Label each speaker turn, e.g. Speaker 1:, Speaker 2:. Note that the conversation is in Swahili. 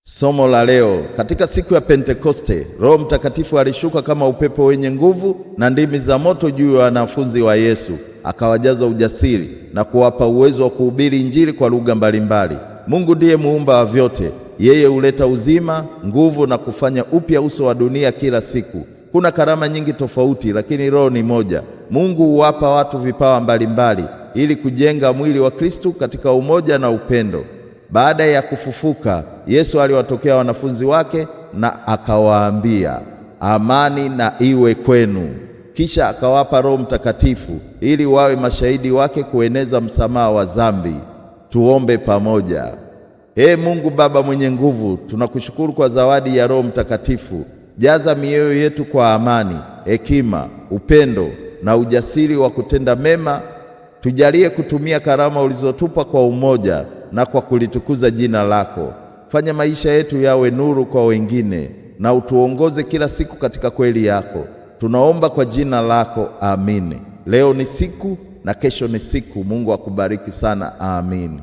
Speaker 1: Somo la leo. Katika siku ya Pentekoste, Roho Mtakatifu alishuka kama upepo wenye nguvu na ndimi za moto juu ya wanafunzi wa Yesu, akawajaza ujasiri na kuwapa uwezo wa kuhubiri Injili kwa lugha mbalimbali. Mungu ndiye muumba wa vyote. Yeye huleta uzima, nguvu na kufanya upya uso wa dunia kila siku. Kuna karama nyingi tofauti, lakini Roho ni moja. Mungu huwapa watu vipawa mbalimbali ili kujenga mwili wa Kristo katika umoja na upendo. Baada ya kufufuka, Yesu aliwatokea wanafunzi wake na akawaambia, amani na iwe kwenu. Kisha akawapa Roho Mtakatifu ili wawe mashahidi wake kueneza msamaha wa dhambi. Tuombe pamoja. Ee Mungu Baba mwenye nguvu, tunakushukuru kwa zawadi ya Roho Mtakatifu. Jaza mioyo yetu kwa amani, hekima, upendo na ujasiri wa kutenda mema. Tujalie kutumia karama ulizotupa kwa umoja na kwa kulitukuza jina lako. Fanya maisha yetu yawe nuru kwa wengine na utuongoze kila siku katika kweli yako. Tunaomba kwa jina lako, amin. Leo ni siku na kesho ni siku. Mungu akubariki sana, amin.